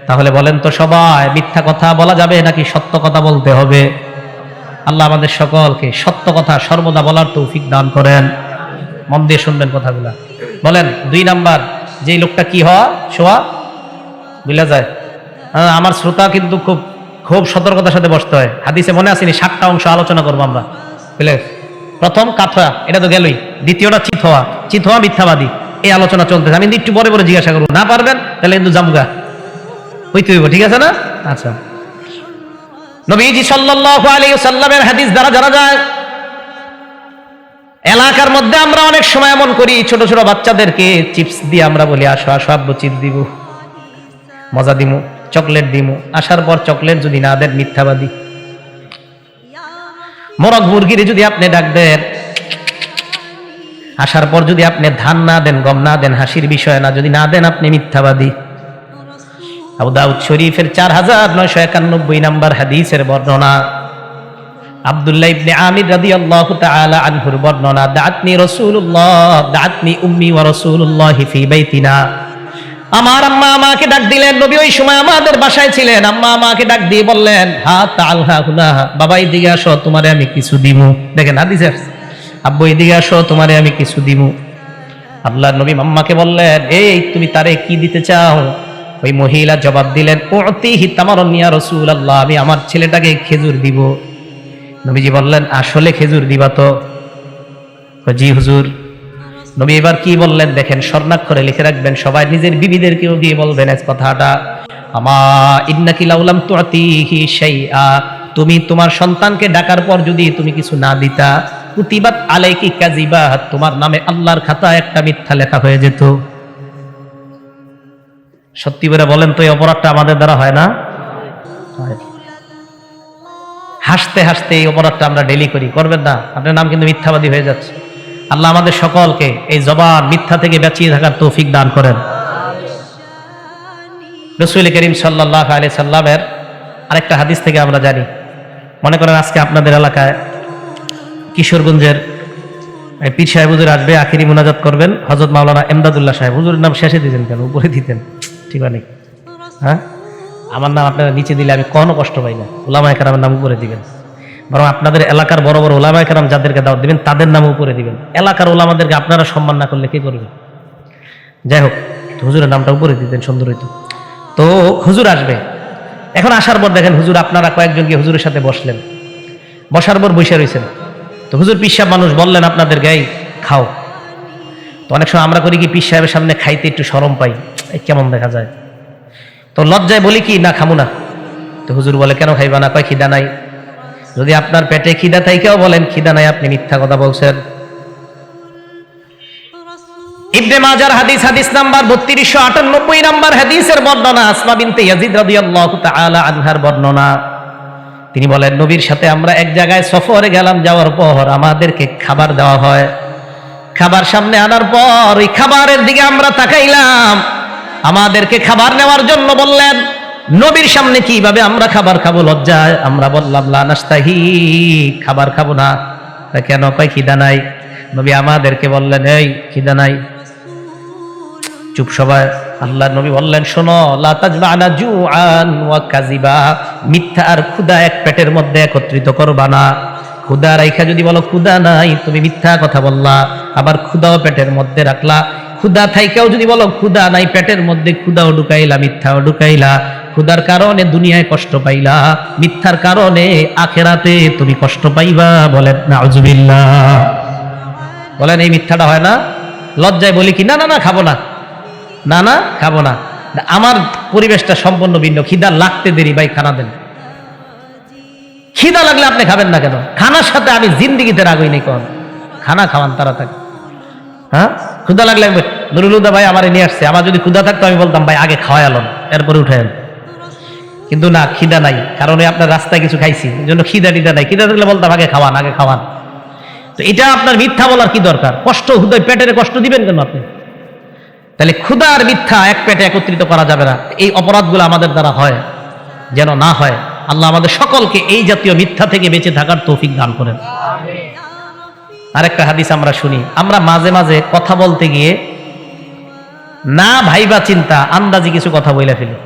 তাহলে বলেন তো সবাই, মিথ্যা কথা বলা যাবে নাকি সত্য কথা বলতে হবে? আল্লাহ আমাদের সকলকে সত্য কথা সর্বদা বলার তৌফিক দান করেন। মন দিয়ে শুনবেন কথাগুলা। বলেন 2 নাম্বার, যে লোকটা কি হওয়া শোয়া বুঝা যায়। আমার শ্রোতা কিন্তু খুব খুব সতর্কতার সাথে বসতে হয়। হাদিসে মনে আসেনি 7টা অংশ আলোচনা করবো আমরা, বুঝলে? প্রথম কাথা, এটা তো গেলই। দ্বিতীয়টা চিত হওয়া মিথ্যাবাদী, এই আলোচনা চলতেছে। আমি একটু পরে পরে জিজ্ঞাসা করবো, না পারবেন তাহলে কিন্তু জামগা হইতে হইব, ঠিক আছে না? আচ্ছা, নবীজি সাল্লাল্লাহু আলাইহি ওয়াসাল্লামের হাদিস দ্বারা জানা যায়, এলাকার মধ্যে আমরা অনেক সময় এমন করি, ছোট ছোট বাচ্চাদেরকে চিপস দিয়ে আমরা বলি, আসো আসো আব্বু চিপস দিব, মজা দিমু, চকলেট দিমু। আসার পর চকলেট যদি না দেন মিথ্যাবাদী। মোরগ মুরগির যদি আপনি ডাক দেন, আসার পর যদি আপনি ধান না দেন, গম না দেন, হাসির বিষয় না, যদি না দেন আপনি মিথ্যাবাদী। আবু দাউদ শরীফের 4991 নাম্বার হাদিসের বর্ণনা, আব্দুল্লাহ ইবনে আমির রাদিয়াল্লাহু তাআলা আনহুর বর্ণনা, দাআতনি উম্মি ওয়া রাসূলুল্লাহি ফি বাইতিনা। আমার আম্মা আমাকে ডাক দিলেন, নবী ওই সময় আমাদের বাসায় ছিলেন। আম্মা আমাকে ডাক দিয়ে বললেন, হা তাআল হা হুনা, বাবা এদিকে আসো, তোমারে আমি কিছু দিমু। দেখেন হাদিসে, আব্বু এদিকে আসো, তোমারে আমি কিছু দিমু। আল্লাহর নবী আম্মাকে বললেন, এই তুমি তারে কি দিতে চাও? ওই মহিলা জবাব দিলেন, উতিহি তামারুন ইয়া রাসূলুল্লাহ, আমি আমার ছেলেটাকে খেজুর দিব। নবীজি বললেন, আসলে খেজুর দিবা তো? জি হুজুর। নবী এবার কি বললেন দেখেন, স্বর্ণাক্ষরে লিখে রাখবেন, সবাই নিজের বিবিদেরকেও গিয়ে বলবেন এই কথাটা, আমা ইন্নাকি লাউলাম তুতিহি শাইআ, তুমি তোমার সন্তানকে ডাকার পর যদি তুমি কিছু না দিতা, কুতিবাত আলাইকি কাযিবা, তোমার নামে আল্লাহর খাতায় একটা মিথ্যা লেখা হয়ে যেত। সত্যি করে বলেন তো, এই অপরাধটা আমাদের দ্বারা হয় না? হাসতে হাসতে এই অপরাধটা আমরা ডেলি করি, করবেন না? আপনার নাম কিন্তু মিথ্যাবাদী হয়ে যাচ্ছে। আল্লাহ আমাদের সকলকে এই জবান মিথ্যা থেকে বাঁচিয়ে থাকার তৌফিক দান করেন। রাসূল করিম সাল্লাল্লাহু আলাইহি সাল্লামের আরেকটা হাদিস থেকে আমরা জানি, মনে করেন আজকে আপনাদের এলাকায় কিশোরগঞ্জের পীর সাহেব হুজুর আসবে, আখিরি মুনাজাত করবেন, হযরত মাওলানা এমদাদুল্লাহ সাহেব। হুজুরের নাম শেষে দিতেন কেন, উপরে দিতেন? ঠিক আছে? হ্যাঁ, আমার নাম আপনারা নিচে দিলে আমি কোনো কষ্ট পাই না। উলামায়ে কেরামের নাম উপরে দিবেন, বরং আপনাদের এলাকার বড় বড় উলামায়ে কেরাম যাদেরকে দাওয়াত দিবেন তাদের নাম উপরে দিবেন। এলাকার উলামাদেরকে আপনারা সম্মান না করলে কে করবে? যাই হোক, হুজুরের নামটা উপরে দিতেন, সুন্দর হইতো। তো হুজুর আসবে, এখন আসার পর দেখেন হুজুর, আপনারা কয়েকজন গিয়ে হুজুরের সাথে বসলেন, বসার পর বসে রয়েছেন। তো হুজুর পীর সাহেব মানুষ, বললেন আপনাদের গায়ে খাও। তো অনেক সময় আমরা করি কি, পীর সাহেবের সামনে খাইতে একটু শরম পাই, কেমন দেখা যায়, তো লজ্জায় বলি কি, না খামু না। তো হুজুর বলে, কেন খাইবা না? কয় খিদা নাই। যদি আপনার পেটে খিদা থাইকেও বলেন খিদা নাই, আপনি মিথ্যা কথা বলছেন। ইবনে মাজার হাদিস, হাদিস নাম্বার 3298 নাম্বার হাদিসের বর্ণনা, আসমা বিনতে ইয়াজিদ রাদিয়াল্লাহু তাআলা আনহার বর্ণনা। তিনি বলেন, নবীর সাথে আমরা এক জায়গায় সফরে গেলাম, যাওয়ার পর আমাদেরকে খাবার দেওয়া হয়। খাবার সামনে আনার পর ওই খাবারের দিকে আমরা তাকাইলাম, আমাদেরকে খাবার নেওয়ার জন্য বললেন। নবীর সামনে কিভাবে আমরা খাবার খাবো, লজ্জায় আমরা বললাম, লা নাস্তাহি, খাবার খাবো না। কেন? কয় খিদা নাই। নবী আমাদেরকে বললেন, এই খিদা নাই, চুপ সবাই। আল্লাহ নবী বললেন, শোনো, লা তাজমা'না জুআন ওয়া কাযিবা, মিথ্যা আর ক্ষুধা এক পেটের মধ্যে একত্রিত করবা না। ক্ষুধা রাইখা যদি বলো ক্ষুধা নাই, তুমি মিথ্যা কথা বললা। আবার ক্ষুধাও পেটের মধ্যে রাখলা, ক্ষুধা থাইকাও যদি বলো ক্ষুধা নাই, পেটের মধ্যে ক্ষুধাও ঢুকাইলা, মিথ্যাও ঢুকাইলা। ক্ষুধার কারণে দুনিয়ায় কষ্ট পাইলা, মিথ্যার কারণে আখিরাতে তুমি কষ্ট পাইবা। বলেন নাউজুবিল্লাহ। বলেন এই মিথ্যাটা হয় না? লজ্জায় বলি কি, না না না খাবো না, না না খাবো না। আমার পরিবেশটা সম্পূর্ণ ভিন্ন, খিদা লাগতে দেরি, ভাই খানা দেন। খিদা লাগলে আপনি খাবেন না কেন? খানার সাথে আমি জিন্দিগিতে রাগই নেই, কখন খানা খাওয়ান তাড়াতাড়ি। হ্যাঁ, ক্ষুদা লাগলে নুরুল হুদা ভাই আমার নিয়ে আসছে, আমার যদি ক্ষুদা থাকতো আমি বলতাম, ভাই আগে খাওয়াই আলোন, এরপরে উঠে আন। কিন্তু না, খিদা নাই, কারণ আপনার রাস্তায় কিছু খাইছি, এই জন্য খিদা টিদা নাই। খিদা থাকলে বলতাম আগে খাওয়ান, আগে খাওয়ান। তো এটা আপনার মিথ্যা বলার কি দরকার? কষ্ট, হুদয় পেটের কষ্ট দিবেন কেন আপনি? তাহলে ক্ষুধা আর মিথ্যা এক পেটে একত্রিত করা যাবে না। এই অপরাধগুলো আমাদের দ্বারা হয়, যেন না হয়। আল্লাহ আমাদের সকলকে এই জাতীয় মিথ্যা থেকে বেঁচে থাকার তৌফিক দান করেন। আরেকটা হাদিস আমরা শুনি, আমরা মাঝে মাঝে কথা বলতে গিয়ে না ভাইবা চিন্তা আন্দাজি কিছু কথা বলে ফেলি।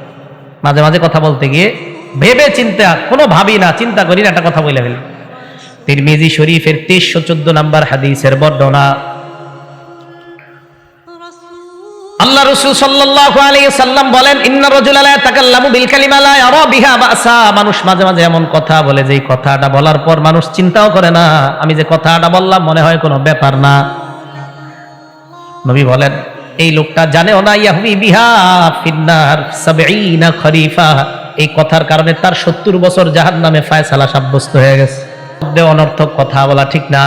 মাঝে মাঝে কথা বলতে গিয়ে ভেবে চিন্তা, কোনো ভাবি না, চিন্তা করি না, একটা কথা বলে ফেলি। তিরমিজি শরীফের 2314 নম্বর হাদিসের বর্ণনা, আল্লাহ রাসূল সাল্লাল্লাহু আলাইহি সাল্লাম বলেন, ইন্না রাজুলা লা ইয়াতাকাল্লামু বিল কালিমা লা ইয়ারা বিহা বাসা। মানুষ মাঝে মাঝে এমন কথা বলে যে কথাটা বলার পর মানুষ চিন্তাও করে না, আমি যে কথাটা বললাম মনে হয় কোনো ব্যাপার না। নবী বলেন, এই লোকটা জানেও না ইয়াহবি বিহা ফিন্নার 70 খরিফা, এই কথার কারণে তার 70 বছর জাহান্নামে ফায়সালা সাব্যস্ত হয়ে গেছে। মধ্যে অনর্থক কথা বলা ঠিক না,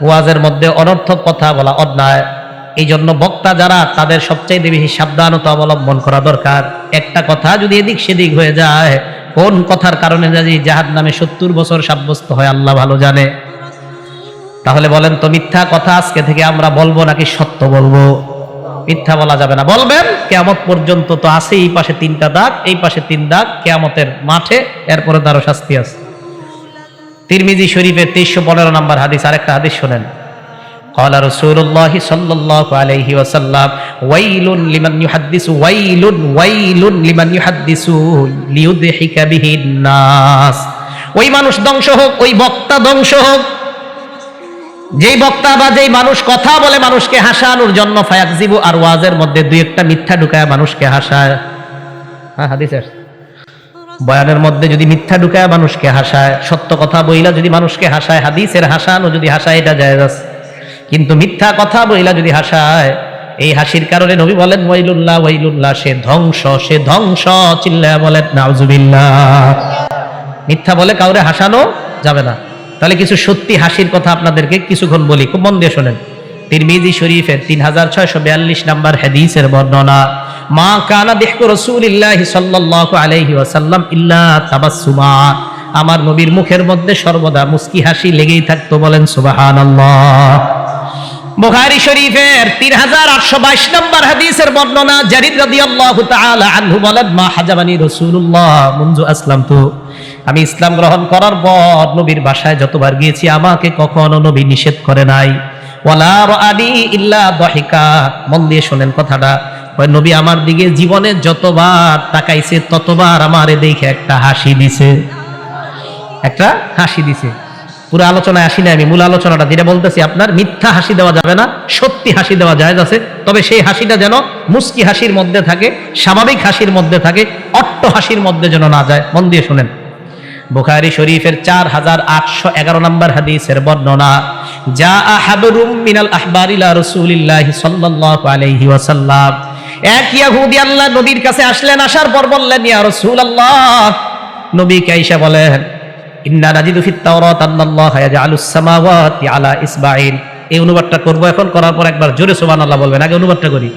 ওয়াজের মধ্যে অনর্থক কথা বলা অন্যায়। এই জন্য বক্তা যারা, তাদের সবচেয়ে বেশি সাবধানতা অবলম্বন করা দরকার। একটা কথা যদি এদিক সেদিক হয়ে যায়, কোন কথার কারণে যদি জাহান্নামে 70 বছর সাব্যস্ত হয় আল্লাহ ভালো জানে। তাহলে বলেন তো, মিথ্যা কথা আজকে থেকে আমরা বলবো নাকি সত্য বলবো? মিথ্যা বলা যাবে না। বলবেন, কিয়ামত পর্যন্ত তো আছে, এই পাশে 3টা দাগ, এই পাশে 3 দাগ, কিয়ামতের মাঠে, এরপরে তারও শাস্তি আছে। তিরমিজি শরীফের 2315 নম্বর হাদিস, আরেকটা হাদিস শুনেন। قال رسول الله صلى الله عليه وسلم ويل لمن يحدث ويل لمن يحدث ليضحك به الناس। ওই মানুষ ধ্বংস হোক, ওই বক্তা ধ্বংস হোক, যেই বক্তা বা যেই মানুষ কথা বলে মানুষকে হাসানোর জন্য, ফায়াকজিবু, আর ওয়াজের মধ্যে দুই একটা মিথ্যা ঢুকায় মানুষকে হাসায়। হ্যাঁ, হাদিসের বয়ানের মধ্যে যদি মিথ্যা ঢুকায় মানুষকে হাসায়, সত্য কথা বইলা যদি মানুষকে হাসায়, হাদিসের হাসানো যদি হাসায়, এটা জায়েজ আছে। কিন্তু মিথ্যা কথা বইলা যদি হাসায়, এই হাসির কারণে নবী বলেন ওয়াইলুল্লাহ ওয়াইলুল্লাহ, সে ধ্বংস, সে ধ্বংস। চিল্লায়া বলেন নাউজুবিল্লাহ। মিথ্যা বলে কাউরে হাসানো যাবে না। তাহলে কিছু সত্যি হাসির কথা আপনাদেরকে কিছুক্ষণ বলি, খুব মন দিয়ে শোনেন। তিরমিজি শরীফের 3642 নম্বর হাদিসের বর্ণনা, মা কানা দিহকু রাসূলিল্লাহি সাল্লাল্লাহু আলাইহি ওয়াসাল্লাম ইল্লা তাবাসসুমা। আমার নবীর মুখের মধ্যে সর্বদা মুস্কি হাসি লেগেই থাকতো। বলেন সুবহানাল্লাহ। বুখারী শরীফের 3822 নম্বর হাদিসের বর্ণনা, জারির রাদিয়াল্লাহু তাআলা আনহু বলেন, মা হাজাবানি রাসূলুল্লাহ মুনযু আসলামতু। আমি ইসলাম গ্রহণ করার পর নবীর বাসায় যতবার গিয়েছি আমাকে কখনো নবী নিষেধ করে নাই। ওয়ালা রাআনি ইল্লা দাহিকা। মন দিয়ে শুনেন কথাটা। ওই নবী আমার দিকে জীবনে যতবার তাকাইছে ততবার আমারে দেখে একটা হাসি দিছে, একটা হাসি দিছে। পুরো আলোচনায় আসি না আমি, মূল আলোচনাটা যেটা বলতেছি, আপনার মিথ্যা হাসি দেওয়া যাবে না, সত্যি হাসি দেওয়া জায়েজ আছে। তবে সেই হাসিটা যেন মুস্কি হাসির মধ্যে থাকে, স্বাভাবিক হাসির মধ্যে থাকে, অট্ট হাসির মধ্যে যেন না যায়। মন দিয়ে শুনেন। বুখারী শরীফের 4811 নম্বর হাদিসের বর্ণনা, জা আহাবরুম মিনাল আহবারি ইলা রাসূলিল্লাহি সাল্লাল্লাহু আলাইহি ওয়াসাল্লাম। এক ইহুদি আল্লাহ নবীর কাছে আসলেন, আসার পর বললেন, ইয়া রাসূলুল্লাহ, নবী কাইসা বলেন, ইন্না নাজিদু ফিত তাওরাত আন্নাল্লাহা ইয়াজআলুস সামাওয়াতি আলা ইসবাইন। এই অনুবাদটা করব এখন, করার পর একবার জোরে সুবহানাল্লাহ বলবেন। আগে অনুবাদটা করি।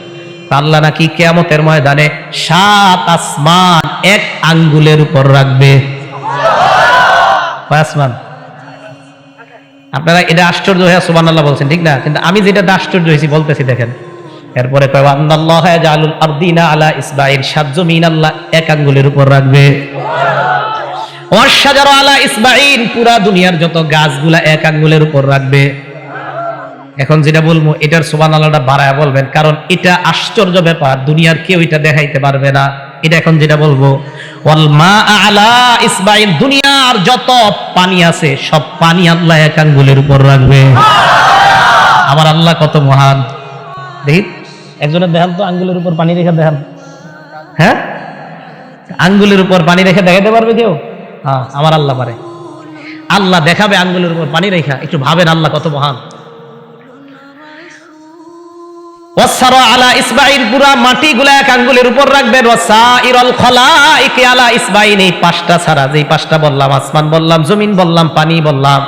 আল্লাহ নাকি কিয়ামতের ময়দানে 7 আসমান এক আঙ্গুলের উপর রাখবে। আসমান, আপনারা এটা আশ্চর্য হয়ে সুবহানাল্লাহ বলছেন, ঠিক না? কিন্তু আমি যেটা আশ্চর্য হয়েছি বলতেছি, দেখেন। এরপরে কয় আন্নাল্লাহা ইয়াজআলুল আরদিনা আলা ইসবাইন, 7 জমিন আল্লাহ এক আঙ্গুলের উপর রাখবে। ওয়াশজারু আলা ইসবাইন, পুরা দুনিয়ার যত গাছগুলা এক আঙ্গুলের উপর রাখবে। এখন যেটা বলবো এটার সুবহানাল্লাহটা বাড়ায়া বলবেন, কারণ এটা আশ্চর্য ব্যাপার, দুনিয়ার কেউ এটা দেখাইতে পারবে না। এটা এখন যেটা বলবো, ওয়াল মা আলা ইসবাইন, দুনিয়ার যত পানি আছে সব পানি আল্লাহ এক আঙ্গুলের উপর রাখবে। আমার আল্লাহ কত মহান! দেখি একজনের দেখান তো, আঙ্গুলের উপর পানি রেখে দেখান। হ্যাঁ, আঙ্গুলের উপর পানি রেখে দেখাতে পারবে কেউ? হ্যাঁ, আমার আল্লাহ পারে। আল্লাহ দেখাবে আঙ্গুলের উপর পানি রেখা। একটু ভাবেন আল্লাহ কত মহান। ওয়াসসারা আলা ইসবাইন, পুরা মাটিগুলা এক আঙ্গুলের উপর রাখবেন। ওয়াসাইরুল খলাইক আলা ইসবাইন, এই 5টা ছাড়া, যেই 5টা বললাম, আসমান বললাম, জমিন বললাম, পানি বললাম,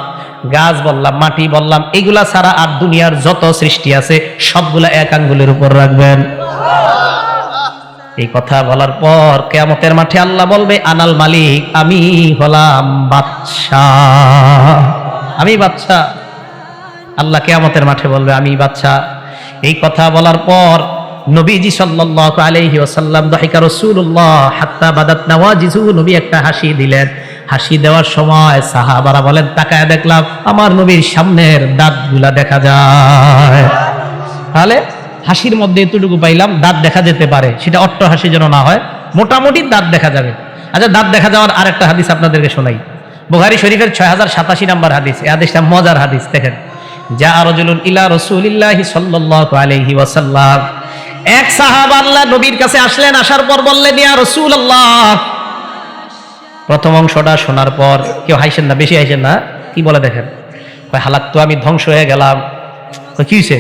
গাছ বললাম, মাটি বললাম, এগুলা ছাড়া আর দুনিয়ার যত সৃষ্টি আছে সবগুলা এক আঙ্গুলের উপর রাখবেন। এই কথা বলার পর কিয়ামতের মাঠে আল্লাহ বলবে, আনাল মালিক, আমি হলাম বাদশাহ, আমি বাদশাহ। আল্লাহ কিয়ামতের মাঠে বলবে, আমি বাদশাহ। এই কথা বলার পর নবীজি সাল্লাল্লাহু আলাইহি ওয়াসাল্লাম, দাহিকা রাসূলুল্লাহ হাত্তা বাদাত নাওয়াজিজু, নবী একটা হাসি দিলেন। হাসি দেওয়ার সময় সাহাবারা বলেন, তাকায় দেখলাম আমার নবীর সামনের দাঁতগুলা দেখা যায়। তাহলে হাসির মধ্যে এতটুকু পাইলাম, দাঁত দেখা যেতে পারে, সেটা অট্ট হাসি যেন না হয়, মোটামুটি দাঁত দেখা যাবে। আচ্ছা, দাঁত দেখা যাওয়ার আরেকটা হাদিস আপনাদেরকে শোনাই। বুখারী শরীফের 6087 নম্বর হাদিস। এই হাদিসটা মজার হাদিস। দেখেন, যা রাজুলুন ইলা রাসূলিল্লাহি সাল্লাল্লাহু আলাইহি ওয়াসাল্লাম, এক সাহাবা আল্লাহ নবীর কাছে আসলেন। আসার পর বললেন, ইয়া রাসূলুল্লাহ। প্রথম অংশটা শোনার পর কেউ হাসেন না, বেশি হাসেন না। কি বলে দেখেন, হালাকতু, আমি ধ্বংস হয়ে গেলাম। কি হয়েছে?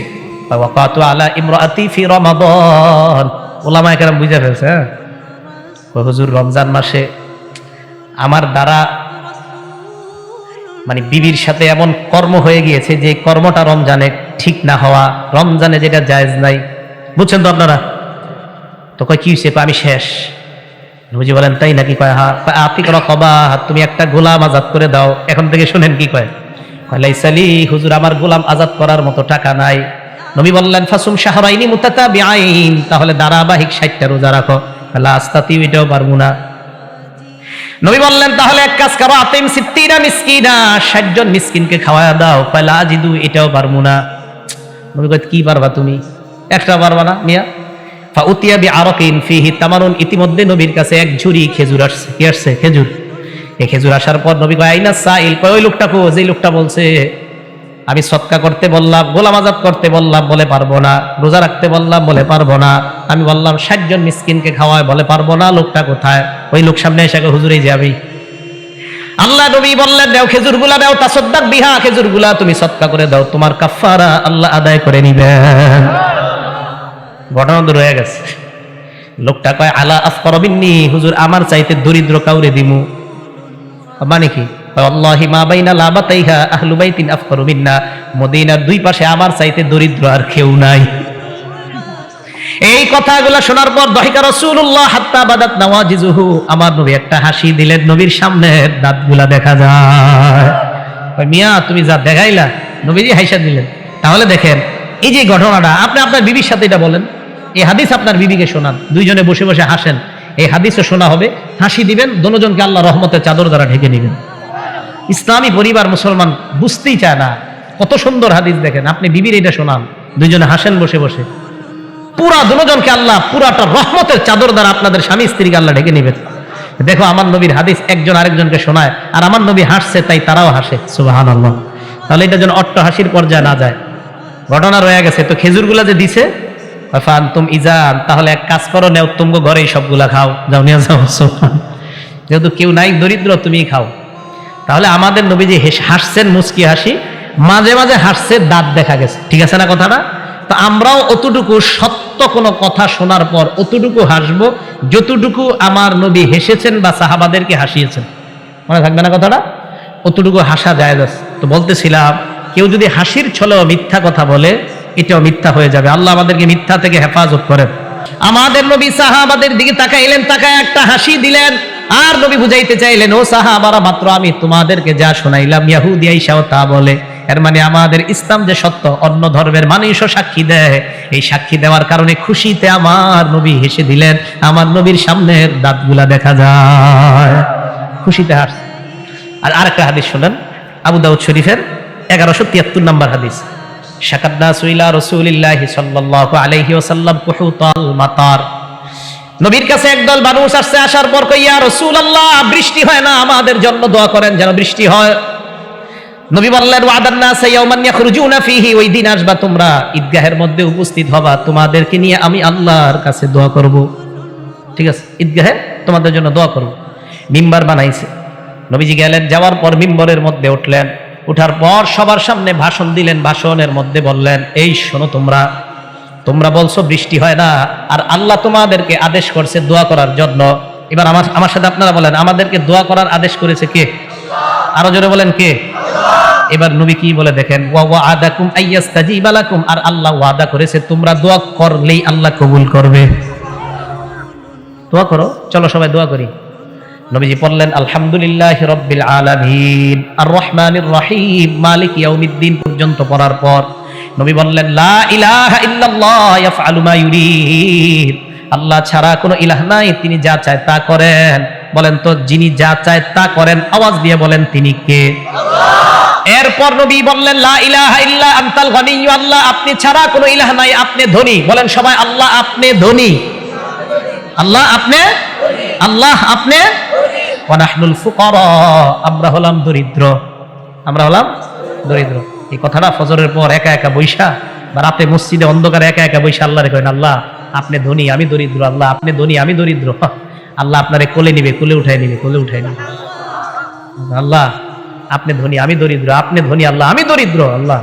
ওয়াকাতু আলা ইমরাতি ফি রমাদান। ওলামায়ে কেরাম বুঝে ফেলছে। হ্যাঁ, হুজুর, রমজান মাসে আমার দ্বারা মানে বিবির সাথে এমন কর্ম হয়ে গিয়েছে যে কর্মটা রমজানে ঠিক না হওয়া, রমজানে যেটা জায়েজ নাই। বুঝছেন তো আপনারা? তো কয় কি হয়েছে? আমি শেষ। নবীজি বলেন, তাই নাকি? কয় হ্যাঁ। আতিক রাকাবা, তুমি একটা গোলাম আজাদ করে দাও। এখন থেকে শুনেন কি কয়। লাইসা লি হুজুর, আমার গোলাম আজাদ করার মতো টাকা নাই। নবী বললেন, ফাসুম শাহরাইনি মুতাতাবিআইন, তাহলে ধারাবাহিক 60টা রোজা রাখো। লা আস্তাতি, এটাও পারবো না। নবী বললেন, তাহলে এক কাজ করো, আতিম সিত্তিনা মিসকিনা, 60 জন মিসকিনকে খাওয়ায়া দাও। লা আজিদু, এটাও পারবো না। নবী কয়, কি পারবা তুমি? একটা পারবা না মিয়া? ফাউতিয়া বিআরাকিন ফিহি তামারুন, ইতিমধ্যে নবীর কাছে এক ঝুড়ি খেজুর আসছে। কি আসছে? খেজুর। এই খেজুর আসার পর নবী কয়, আইনা সাইল, কয় ওই লোকটা কো, যে লোকটা বলছে আমি সদকা করতে বললাম, গোলাম আজাদ করতে বললাম, বলে পারবো না। রোজা রাখতে বললাম, বলে পারবো না। আমি বললাম 60 জন মিসকিনকে খাওয়ায়, বলে পারবো না। লোকটা কোথায়? ওই লোক সামনে এসে হুজুর, এই যে আমি। আল্লাহ নবী বললেন, দাও খেজুরগুলা, দাও, তাসাদ্দাক বিহা, খেজুরগুলা তুমি সদকা করে দাও, তোমার কাফারা আল্লাহ আদায় করে নিবেন। ঘটনা তো রয়ে গেছে। লোকটা কয়, আলা আফকার মিন্নি, হুজুর আমার চাইতে দরিদ্র কাউরে দিমু? মানে কি? আল্লাহি মা বাইনা লাবাতাইহা আহলু বাইতিন আফকারু মিন্না, মদিনার দুই পাশে আমার চাইতে দরিদ্র আর কেউ নাই। এই কথাগুলো শোনার পর দহিকা রাসূলুল্লাহ হাত্তা বাদাত নাওয়াজিজুহু, আমার নবী একটা হাসি দিলেন। নবীর সামনে দাঁতগুলা দেখা যায়। মিয়া তুমি যা দেখাইলা, নবীজি হাসি দিলেন। তাহলে দেখেন, এই যে ঘটনাটা, আপনি আপনার বিবির সাথে এটা বলেন, এই হাদিস আপনার বিবিকে শোনান, দুইজনে বসে বসে হাসেন। এই হাদিসও শোনা হবে, হাসি দিবেন, দোনোজনকে আল্লাহ রহমতের চাদর দ্বারা ঢেকে নেবেন। ইসলামী পরিবার মুসলমান বুঝতেই চায় না। কত সুন্দর হাদিস দেখেন, আপনি বিবির এটা শোনান, দুইজনে হাসেন বসে বসে, পুরা দুজনকে আল্লাহ পুরাটা রহমতের চাদর দ্বারা আপনাদের স্বামী স্ত্রীকে আল্লাহ ঢেকে নেবেন। দেখো, আমার নবীর হাদিস একজন আরেকজনকে শোনায়, আর আমার নবী হাসছে, তাই তারাও হাসে। সুবহানাল্লাহ। তাহলে এটা যেন অট্ট হাসির পর্যায়ে না যায়। ঘটনা রয়ে গেছে। তো খেজুরগুলা যে দিছে, ফান্তুম ইজান, তাহলে এক কাজ করো, নেও, তুমি ঘরেই সবগুলা খাও, যাও নিয়ে যাও। যেহেতু কেউ নাই, দরিদ্র, তুমি খাও। তাহলে আমাদের নবীজি হাসছেন, মুস্কি হাসি, মাঝে মাঝে হাসছে, দাঁত দেখা গেছে। ঠিক আছে না কথাটা? তো আমরাও অতটুকু সত্য কোনো কথা শোনার পর অতটুকু হাসবো যতটুকু আমার নবী হেসেছেন বা সাহাবাদেরকে হাসিয়েছেন। মনে থাকবে না কথাটা? অতটুকু হাসা যায়। তো বলতেছিলাম, কেউ যদি হাসির ছলেও মিথ্যা কথা বলে, এটাও মিথ্যা হয়ে যাবে। আল্লাহ আমাদেরকে মিথ্যা থেকে হেফাজত করেন। আমাদের নবী সাহাবাদের দিকে তাকাইলেন, তাকায় একটা হাসি দিলেন, আর নবী বুঝাইতে চাইলেন, ও সাহাবারা, মাত্র আমি তোমাদেরকে যা শোনাইলাম ইহুদি আইসাও তা বলে। এর মানে আমাদের ইসলাম যে সত্য, অন্য ধর্মের মানুষও সাক্ষী দেয়। এই সাক্ষী দেওয়ার কারণে খুশিতে আমার নবী হেসে দিলেন। আমার নবীর সামনের দাঁতগুলা দেখা যায়, খুশিতে হাসছে। আর আরেকটা হাদিস শুনেন, আবু দাউদ শরীফের 1173 নম্বর হাদিস। শাকাদনা সুইলা রাসূলিল্লাহি সাল্লাল্লাহু আলাইহি ওয়াসাল্লাম কুহুতাল মাতার। নবীর কাছে একদল মানুষ আসছে। আসার পর কই, ইয়া রাসূলুল্লাহ, বৃষ্টি হয় না, আমাদের জন্য দোয়া করেন যেন বৃষ্টি হয়। নবী বললেন, ওয়াদান নাস ইয়াওমান ইয়াখরুজুনা ফীহি, ওই দিন আসবা তোমরা, ঈদগাহের মধ্যে উপস্থিত হবা, তোমাদেরকে নিয়ে আমি আল্লাহর কাছে দোয়া করব। ঠিক আছে, ঈদগাহে তোমাদের জন্য দোয়া করব। মিম্বার বানাইছে। নবীজি গেলেন, যাওয়ার পর মিম্বরের মধ্যে উঠলেন। উঠার পর সবার সামনে ভাষণ দিলেন। ভাষণের মধ্যে বললেন, এই শোনো, তোমরা বলছো বৃষ্টি হয় না, আর আল্লাহ তোমাদেরকে আদেশ করছে দোয়া করার জন্য। এবার আমার সাথে আপনারা বলেন, আমাদেরকে দোয়া করার আদেশ করেছে কে? আরো জোরে বলেন, কে? এবার নবী কি বলে দেখেন, ওয়া ওয়াদাকুম আইয়াস্তাজিবা লাকুম, আর আল্লাহ ওয়াদা করেছে তোমরা দোয়া করলেই আল্লাহ কবুল করবে। দোয়া করো, চলো সবাই দোয়া করি। নবীজি পড়লেন, আলহামদুলিল্লাহি রাব্বিল আলামিন আর রহমানির রহিম মালিক ইয়াউমিদ্দিন পর্যন্ত পড়ার পর নবী বললেন, লা ইলাহা ইল্লাল্লাহ ইয়াফআলু মা ইউরিদ, আল্লাহ ছাড়া কোনো ইলাহ নাই, তিনি যা চায় তা করেন। বলেন তো, যিনি যা চায় তা করেন, আওয়াজ দিয়ে বলেন তিনি কে? আল্লাহ। এরপর নবী বললেন, লা ইলাহা ইল্লা আনতাল গনিয়্যু, আল্লাহ আপনি ছাড়া কোনো ইলাহ নাই, আপনি ধনী। বলেন সবাই, আল্লাহ আপনি ধনী, আল্লাহ আপনি আল্লাহ আপনি ওয়া নাহনুল ফুকারা, আমরা হলাম দরিদ্র, আমরা হলাম দরিদ্র। এই কথাটা ফজরের পর একা একা বৈশা বা রাতে মসজিদে অন্ধকারে একা একা বৈশা আল্লাহরে কইন, আল্লাহ আপনি ধনী আমি দরিদ্র, আল্লাহ আপনি ধনী আমি দরিদ্র। আল্লাহ আপনারে কোলে নিবে, কোলে উঠাই নিবে, কোলে উঠাই নিবে। আল্লাহ আপনি ধনী আমি দরিদ্র, আপনি ধনী আল্লাহ আমি দরিদ্র। আল্লাহ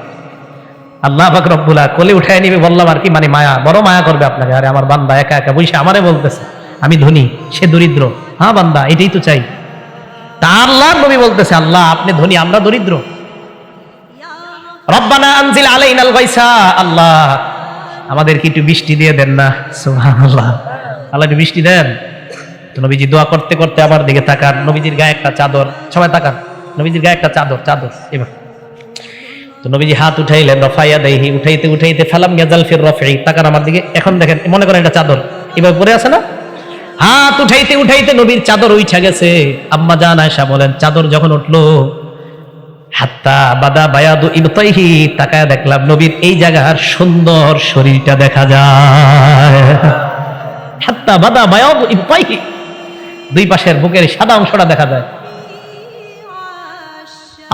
আল্লাহ পাক রব্বুল আলামিন কোলে উঠাই নিবে। বললাম আর কি, মানে মায়া, বড় মায়া করবে আপনাকে। আরে আমার বান্দা একা একা বৈশা আমারে বলতেছে আমি ধনী, সে দরিদ্র। হ্যাঁ বান্দা, এটাই তো চাই। তা আল্লাহ নবী বলতেছে আল্লাহ আপনি ধনী আমরা দরিদ্র। রব্বানা আনজিল আলাইনাল গায়সা, আল্লাহ আমাদেরকে একটু বৃষ্টি দিয়ে দেন না। সুবহানাল্লাহ, আল্লাহ একটু বৃষ্টি দেন। তো নবীজি দোয়া করতে করতে আমার দিকে তাকান, নবীজির গায়ে একটা চাদর, সবাই তাকান, নবীজির গায়ে একটা চাদর, চাদর এবার। তো নবীজি হাত উঠাইলেন, রফাইয়া দেহি, উঠাইতে উঠাইতে ফালাম ইয়াজাল ফির রফি, তাকান আমার দিকে। এখন দেখেন, মনে করেন এটা চাদর এবার পরে আছে না, হাত উঠাইতে উঠাইতে নবীর চাদর উঠা গেছে। আম্মা জান আয়েশা বলেন চাদর যখন উঠলো, হাত্তা বাদা বায়াদু ইবতাইহি, তাকায় দেখলাম নবীর এই জায়গার সুন্দর শরীরটা দেখা যায়। হাত্তা বাদা বায়াদু ইবতাইহি, দুই পাশের বুকের সাদা অংশটা দেখা যায়।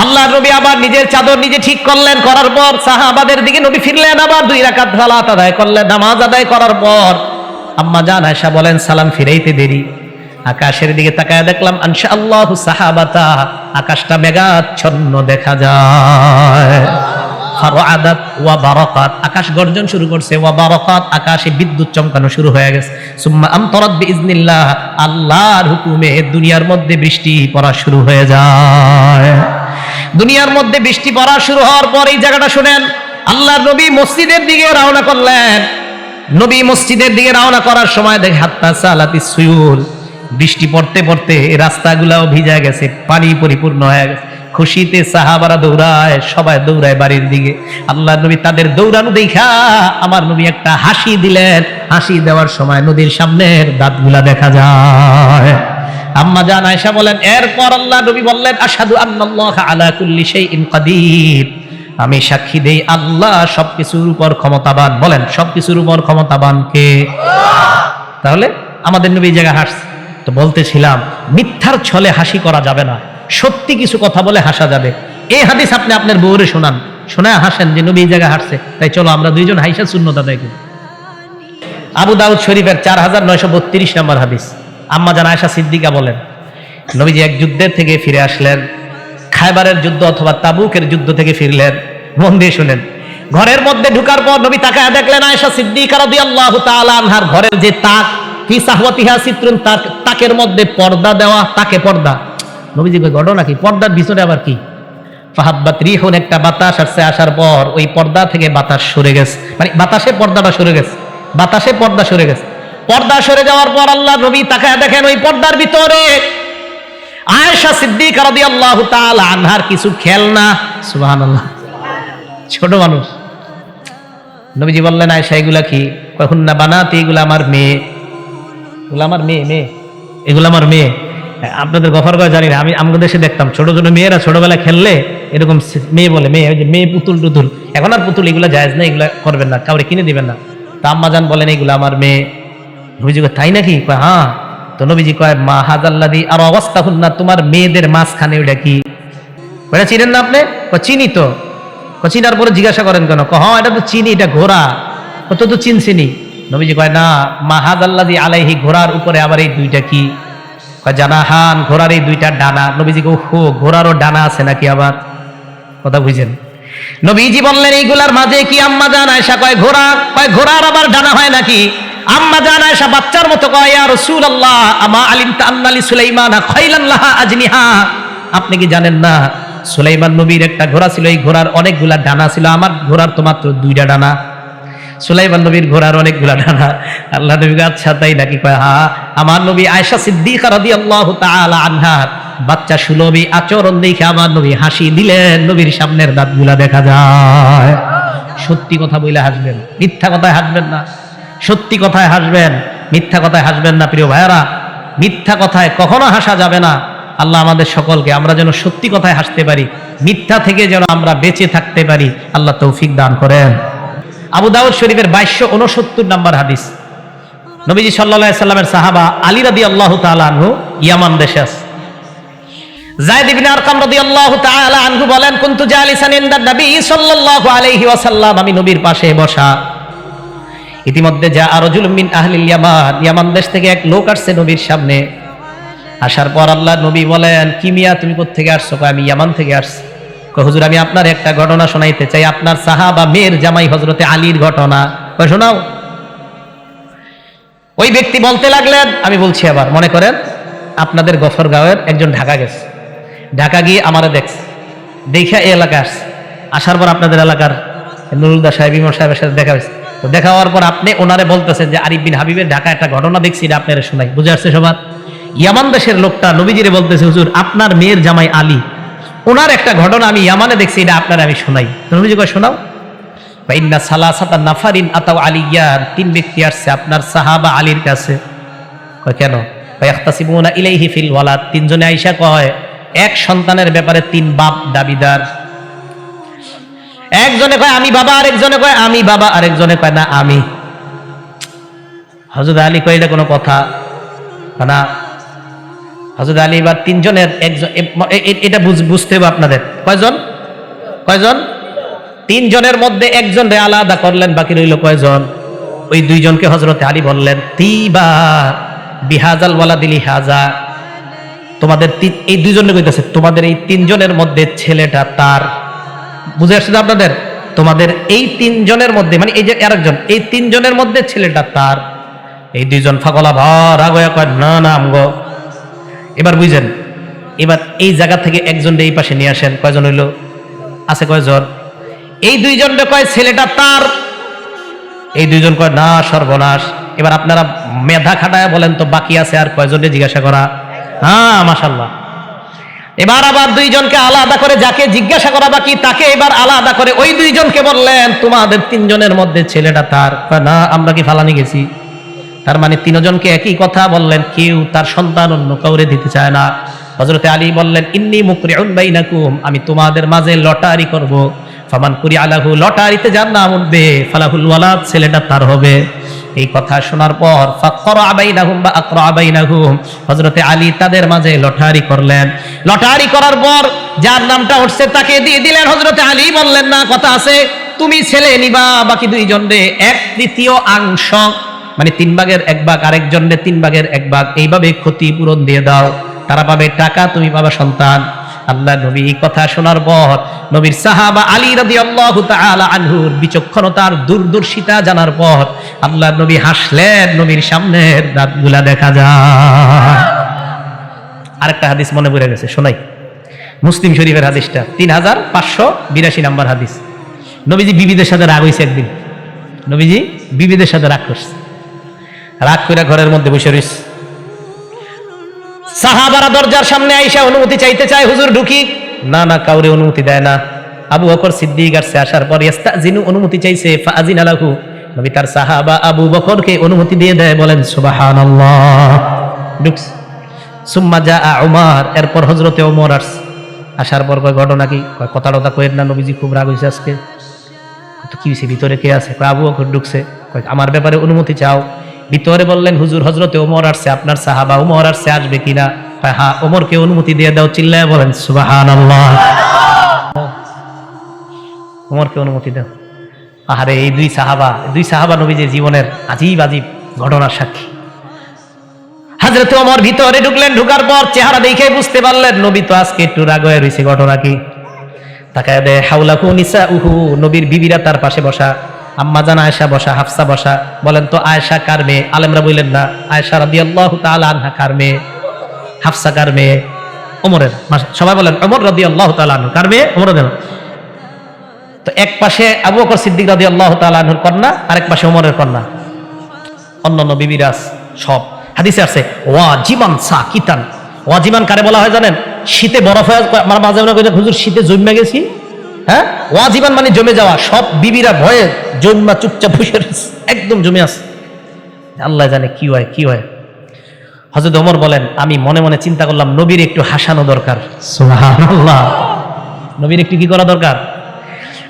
আল্লাহর নবী আবার নিজের চাদর নিজে ঠিক করলেন, করার পর সাহাবাদের দিকে নবী ফিরলেন, আবার 2 রাকাত সালাত আদায় করলেন। নামাজ আদায় করার পর আম্মা জান আয়েশা বলেন সালাম ফিরাইতে দেরি, আকাশের দিকে তাকায় দেখলাম ইনশাআল্লাহু সাহাবাতা, আকাশটা মেঘাচ্ছন্ন দেখা যায়। ফারাআদাত ওয়া বারাকাত, আকাশ গর্জন শুরু করছে, ওয়া বারাকাত, আকাশে বিদ্যুৎ চমকানো শুরু হয়ে গেছে। সুম্মা আমতারাত বিইজনিল্লাহ, আল্লাহর হুকুমে দুনিয়ার মধ্যে বৃষ্টি পড়া শুরু হয়ে যায়। দুনিয়ার মধ্যে বৃষ্টি পড়া শুরু হওয়ার পর এই জায়গাটা শুনেন, আল্লাহর নবী মসজিদের দিকে রওনা করলেন। নবী মসজিদের দিকে রওনা করার সময় দেখে হাত্তা সালাতিস সুয়ুল, বৃষ্টি পড়তে পড়তে রাস্তাগুলাও ভিজে গেছে, পানি পরিপূর্ণ হয়ে গেছে। খুশিতে সাহাবারা দৌড়ায়, সবাই দৌড়ায় বাড়ির দিকে। আল্লাহর নবী তাদের দৌড়ানো দেখা আমার নবী একটা হাসি দিলেন। হাসি দেওয়ার সময় নদীর সামনের দাঁতগুলা দেখা যায়। আম্মা জান আয়েশা বলেন এরপর আল্লাহ নবী বললেন আশহাদু আন্নাল্লাহা আলা কুল্লি শাইইন কাদির, আমি সাক্ষী দেই আল্লাহ সবকিছুর উপর ক্ষমতাবান। বলেন সবকিছুর উপর ক্ষমতাবান কে? তাহলে আমাদের নবী এই জায়গায় হাসছে। তো বলতেছিলাম মিথ্যার ছলে হাসি করা যাবে না, সত্যি কিছু কথা বলে হাসা যাবে। এই হাদিস আপনি আপনার বউরে শোনান, শোনায় হাসেন যে নবী এই জায়গায় হাসছে, তাই চলো আমরা দুইজন হাইসা সুন্নত আদায় করি। আবু দাউদ শরীফের 4932 নম্বর হাদিস। আম্মা জান আয়েশা সিদ্দিকা বলেন নবীজি এক যুদ্ধের থেকে ফিরে আসলেন, খায়বারের যুদ্ধ অথবা তাবুকের যুদ্ধ থেকে ফিরলেন। মন দিয়ে শুনেন, ঘরের মধ্যে ঢুকার পর নবী তাকায় দেখলেন আয়েশা সিদ্দিকা রাদিয়াল্লাহু তাআলা আনহার ঘরের যে তাক, ফি সাহওয়াতিহা সিত্রুন, তাকের মধ্যে পর্দা দেওয়া, তাকে পর্দা। নবীজি কই ঘটনা কি? পর্দার ভিতরে আবার কি? ফাহাব্বাত রিহুন, একটা বাতাস আসছে, আসার পর ওই পর্দা থেকে বাতাস সরে গেছে, মানে বাতাসে পর্দাটা সরে গেছে, বাতাসে পর্দা সরে গেছে। পর্দা সরে যাওয়ার পর আল্লাহ নবী তাকায় দেখেন ওই পর্দার ভিতরে আয়েশা সিদ্দিকা রাদিয়াল্লাহু তাআলা আনহার কিছু খেলনা। সুবহানাল্লাহ, ছোট মানুষ। নবীজি বললেন আয়েশা এগুলা কি? কখন না বানাতে, এগুলা আমার মেয়ে, এগুলো আমার মেয়ে, মেয়ে এগুলো আমার মেয়ে। আপনাদের গফর করে জানি না, আমি আমাদের দেশে দেখতাম ছোট ছোট মেয়েরা ছোটবেলা খেললে এরকম মেয়ে বলে, মেয়ে, ওই যে মেয়ে পুতুল টুতুল। এখন আর পুতুল এগুলো জায়েজ না, এগুলো করবেন না, কাউরে কিনে দিবেন না। তা আম্মা জান বলেন এগুলো আমার মেয়ে। নবীজি কয় তাই নাকি? কয় হ্যাঁ। তো নবীজি কয় মা হাজাল্লাদি আর অবস্থা হুন না, তোমার মেয়েদের মাঝখানে ওইটা কি? ওটা চিনেন না আপনি? চিনি তো। চিনার পরে জিজ্ঞাসা করেন কেন? হ্যাঁ এটা তো চিনি, এটা ঘোড়া। কত তো চিনছিনি। নবীজি কয় না, মা হাজাল্লাদি আলাইহি, ঘোড়ার উপরে আবার এই দুইটা কি? কয় জানাহান, ঘোড়ার এই দুইটা ডানা। নবীজি কয় ওহো, ঘোড়ারও ডানা আছে নাকি? আবার কথা বুঝেন। নবীজি বললেন এইগুলার মাঝে কি? আম্মা জান আয়েশা কয় ঘোড়া। কয় ঘোড়ার আবার ডানা হয় নাকি? আম্মা জান আয়েশা বাচ্চার মতো কয় ইয়া রাসূলুল্লাহ আমা আলিমতা আন্না লি সুলাইমানা খাইলান লাহা আজনিহা, আপনি কি জানেন না সুলাইমান নবীর একটা ঘোড়া ছিল, এই ঘোড়ার অনেকগুলা ডানা ছিল, আমার ঘোড়ার তো মাত্র 2টা ডানা। সুলাইমান নবীর ঘোড়ার অনেকগুলা ডানা। আল্লাহ নবী আচ্ছা তাই নাকি? কয় হ্যাঁ। আমার নবী আয়েশা সিদ্দিকা রাদিয়াল্লাহু তাআলা আনহার বাচ্চা সুলভী আচরণ দেখে আমার নবী হাসি দিলেন, নবীর সামনের দাঁতগুলা দেখা যায়। সত্যি কথা বলে হাসবেন, মিথ্যা কথায় হাসবেন না। সত্যি কথায় হাসবেন, মিথ্যা কথায় হাসবেন না। প্রিয় ভাইয়ারা, মিথ্যা কথায় কখনো হাসা যাবে না। আল্লাহ আমাদের সকলকে, আমরা যেন সত্যি কথায় হাসতে পারি, মিথ্যা থেকে যেন আমরা বেঁচে থাকতে পারি, আল্লাহ তৌফিক দান করেন। আবু দাউদ শরীফের 2269 নম্বর হাদিস। নবীজি সাল্লাল্লাহু আলাইহি সাল্লামের সাহাবা আলী রাদিয়াল্লাহু তাআলা আনহু ইয়ামান দেশে আছে। যায়েদ ইবনে আরকাম রাদিয়াল্লাহু তাআলা আনহু বলেন, কুনতু জালিসান ইনদা নবী সাল্লাল্লাহু আলাইহি ওয়াসাল্লাম, আমি নবীর পাশে বসা। ইতিমধ্যে যা রাজুলুম মিন আহলিল ইয়ামান, ইয়ামান দেশ থেকে এক লোক আসছে নবীর সামনে। আসার পর আল্লাহ নবী বলেন, কি মিয়া তুমি কোথা থেকে আসছো? কয় আমি ইয়ামান থেকে আসছি। কয় হুজুর আমি আপনার একটা ঘটনা শোনাইতে চাই, আপনার সাহাবা মেয়ের জামাই হযরতে আলীর ঘটনা। কয় শোনাও। ওই ব্যক্তি বলতে লাগলেন, আমি বলছি আবার, মনে করেন আপনাদের গফরগাঁওয়ের একজন ঢাকা গেছে, ঢাকা গিয়ে আমারে দেখছে, দেখা এই এলাকা আসছে, আসার পর আপনাদের এলাকার নুরুলদা সাহেব ইমাম সাহেবের সাথে দেখা হয়েছে। তো দেখা হওয়ার পর আপনি ওনারে বলতেছেন যে আরিফ বিন হাবিবের ঢাকা একটা ঘটনা দেখছি, এটা আপনারা শোনাই। বুঝে আসছে সবার? ইয়ামান দেশের লোকটা নবীজিরে বলতেছে, হুজুর আপনার মেয়ের জামাই আলী, ওনার একটা ঘটনা আমি ইয়ামানে দেখছি, এটা আপনারা আমি শোনাই। তো নবীজি কয় শোনাও। ইন্না সালাসাতা নাফারিন আতাউ আলিয়ান, তিন ব্যক্তি আসছে আপনার সাহাবা আলীর কাছে। কয় কেন? ইয়াখতাসিমুনা ইলাইহি ফিল ওয়ালাদ, তিনজনে আইসা কয় এক সন্তানের ব্যাপারে তিন বাপ দাবিদার। একজনে কয় আমি বাবা, আরেকজনে কয় আমি বাবা, আরেকজনে কয় না আমি। হযরত আলী কয় এটা কোনো কথা না। হযরত আলী এবার তিনজনের একজন, এটা বুঝতে হবে আপনাদের। কয়জন? কয়জন? তিনজনের মধ্যে একজনরে আলাদা করলেন, বাকি রইল কয়জন? ওই দুইজনকে হযরত আলী বললেন, তিবা বিহাজাল ওয়ালাদিলি হাজা, তোমাদের এই দুইজনে কইতাছে তোমাদের এই তিনজনের মধ্যে ছেলেটা তার। বুঝে আসছে আপনাদের? তোমাদের এই তিনজনের মধ্যে, মানে এই যে আরেকজন, এই তিনজনের মধ্যে ছেলেটা তার। এই দুইজন ফাগলা ভার আগয়া কয় না না আমগো। এবার বুঝেন, এবার এই জায়গা থেকে একজন এই পাশে নিয়ে আসেন। কয়জন হইল? আছে কয়জন? এই দুইজনটা কয় ছেলেটা তার, এই দুইজন কয় না সর্বনাশ। এবার আপনারা মেধা খাটায় বলেন তো বাকি আছে আর কয়জনে জিজ্ঞাসা করা? হ্যাঁ মাশাআল্লাহ। এবার আবার দুইজনকে আলাদা করে, যাকে জিজ্ঞাসা করা বাকি তাকে এবার আলাদা করে ওই দুইজনকে বললেন, তোমাদের তিনজনের মধ্যে ছেলেটা তার। না আমরা কি ফালানি গেছি? তার মানে তিনজনকে একই কথা বললেন, কেউ তার সন্তান অন্য কাউরে দিতে চায় না। হযরতে আলী বললেন, ইন্নী মুকরিউন বাইনাকুম, আমি তোমাদের মাঝে লটারি করব। ফামান কুরি আলাহু, লটারিতে যার নাম উঠবে, ফালাহুল ওয়ালাদ, ছেলেটা তার হবে। এই কথা শোনার পর ফাকরা বাইনাহুম বা আকরা বাইনাহুম, হযরতে আলী তাদের মাঝে লটারি করলেন। লটারি করার পর যার নামটা উঠছে তাকে দিয়ে দিলেন। হযরতে আলী বললেন, না কথা আছে, তুমি ছেলে নিবা, বাকি দুইজনরে 1/3 মানে 3 ভাগের 1 ভাগ, আরেকজনরে 3 ভাগের 1 ভাগ, এইভাবে ক্ষতিপূরণ দিয়ে দাও। তারা পাবে টাকা, তুমি পাবে সন্তান। আল্লাহ নবী এই কথা শোনার পর নবীর সাহাবা আলী রাদিয়াল্লাহু তাআলা আনহুর বিচক্ষণতার দূরদর্শিতা জানার পর আল্লাহ নবী হাসলেন, নবীর সামনের দাঁতগুলা দেখা যায়। আরেকটা হাদিস মনে পড়ে গেছে, শোনাই। মুসলিম শরীফের হাদিসটা 3582 নাম্বার হাদিস। নবীজি বিবিদের সাথে রাগ হইছে একদিন। নবীজি বিবিদের সাথে রাগ করছে, রাগ করে ঘরের মধ্যে বসে রইছে। সাহাবারা দরজার সামনে আইসা অনুমতি চাইতে চায়, হুজুর ঢুকি। না না, কাউরে অনুমতি দেয় না। আবু বকর সিদ্দিক আসছে, আসার পর ইস্তাজিনু, অনুমতি চাইছে। ফাআজিনা লাহু, নবী তার সাহাবা আবু বকরকে অনুমতি দিয়ে দেয়। বলেন সুবহানাল্লাহ। ঢুকছে। সুম্মা জাআ উমর, এরপর হযরতে ওমর আসছে। আসার পর কয় ঘটনা কি? কয় কথা টথা কইেন না, নবীজি খুব রাগ হইছে আজকে। তো কি হইছে, ভিতরে কে আছে? কয় আবু বকর ঢুকছে। কয় আমার ব্যাপারে অনুমতি চাও। ভিতরে বললেন, হুজুর হযরতে ওমর আসছে, আপনার সাহাবা ওমর আসছে, আসবে কিনা? কয় হ্যাঁ, ওমরকে অনুমতি দিয়ে দাও। চিল্লায় বলেন সুবহানাল্লাহ। ওমরকে অনুমতি দাও। আরে এই দুই সাহাবা নবীজির জীবনের আজীব আজীব ঘটনার সাক্ষী। হযরতে ওমর ভিতরে ঢুকলেন। ঢুকার পর চেহারা দেখে বুঝতে পারলেন নবী তো আজকে একটু রাগ হয়ে রয়েছে। ঘটনা কি? তাকায় দেয়, হাওলাহু নিসাউহু, নবীর বিবিরা তার পাশে বসা। আম্মা জান আয়েশা বসা, হাফসা বসা। বলেন তো আয়েশা কার মেয়ে? আলেমরা বললেন না, আয়েশা রাদিয়াল্লাহু তাআলা আনহা কার মেয়ে? হাফসা কার মেয়ে? ওমরের। সবাই বলেন ওমর রাদিয়াল্লাহু তাআলা আনহু কার মেয়ে? ওমর রাদিয়াল্লাহু। তো এক পাশে আবু বকর সিদ্দিক রাদিয়াল্লাহু তাআলা আনহুর কন্যা, আরেক পাশে ওমরের কন্যা। অন্যান্য বিবিরা সব হাদিসে আছে ওয়াজিবান সাকিতান। ওয়াজিবান কারে বলা হয় জানেন? শীতে বরফ হয়ে মাঝে মাঝে হুজুর শীতে জমে গেছি। হ্যাঁ, ওয়াজিবান মানে জমে যাওয়া। সব বিবিরা ভয়ে জমা চুপচাপ বসে একদম জমে আছে। আল্লাহ জানে কি হয় কি হয়। হযরত ওমর বলেন, আমি মনে মনে চিন্তা করলাম নবীর একটু হাসানো দরকার। সুবহানাল্লাহ, নবীর একটু কি করা দরকার?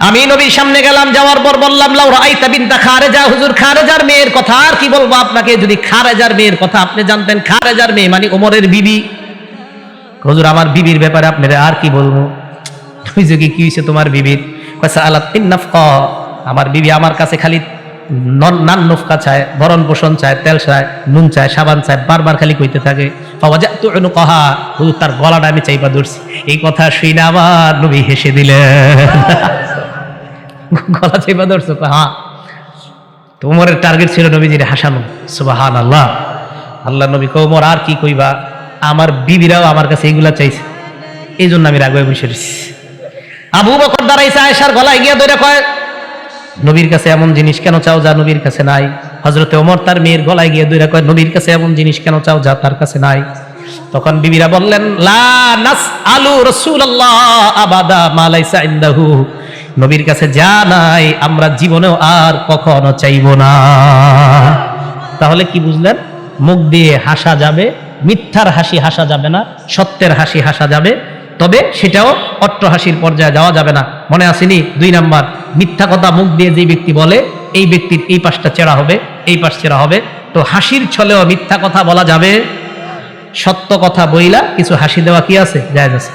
আমি নবীর সামনে গেলাম, যাওয়ার পর বললাম লাউ রাআইতা বিনতা খারেজা, হুজুর খারেজার মেয়ের কথা আর কি বলবো আপনাকে, যদি খারেজার মেয়ের কথা আপনি জানতেন। খারেজার মেয়ে মানে ওমরের বিবি। হুজুর আমার বিবির ব্যাপারে আপনারা আর কি বলবো। তুই যে কি হইছে তোমার বিবির? কয়সা আলাত ইন্নাফকা, আমার বিবি আমার কাছে খালি নান নফকা চায়, ভরণ পোষণ চায়, তেল চায়, নুন চায়, সাবান চায়, বারবার খালি কইতে থাকে। ফাওয়াজাতু উনকাহা, হুজুর তার গলাটা আমি চাইপা ধরছি। এই কথা শুনে আমার নবী হেসে দিলেন। গলা চাইপা ধরছো? হ্যাঁ। তোমার টার্গেট ছিল নবীজির হাসানো। সুবহানাল্লাহ। আল্লাহ নবী কয় ওমর আর কি কইবা, আমার বিবিরাও আমার কাছে এইগুলা চাইছে, এই জন্য আমি রাগ হয়ে বসে রয়েছি। আবু বকর দাঁড়াইছে, আয়েশার গলায় গিয়া ধরে কয় নবীর কাছে এমন জিনিস কেন চাও যা নবীর কাছে নাই? হযরতে ওমর তার মেয়ের গলায় গিয়ে ধরে কয় নবীর কাছে এমন জিনিস কেন চাও যা তার কাছে নাই? তখন বিবিরা বললেন লা নাসআলু রাসূলুল্লাহ আবাদা মা লাইসা ইনদাহু, নবীর কাছে যা নাই আমরা জীবনেও আর কখনো চাইবো না। তাহলে কি বুঝলেন? মুখ দিয়ে হাসা যাবে, মিথ্যার হাসি হাসা যাবে না, সত্যের হাসি হাসা যাবে, তবে সেটাও অট্টহাসির পর্যায়ে যাওয়া যাবে না। মনে আসেনি? 2 নাম্বার, মিথ্যা কথা মুখ দিয়ে যে ব্যক্তি বলে এই ব্যক্তির এই পাশটা চেরা হবে, এই পাশ চেরা হবে। তো হাসির ছলেও মিথ্যা কথা বলা যাবে, সত্য কথা বইলা কিছু হাসি দেওয়া কি আছে? জায়েজ আছে।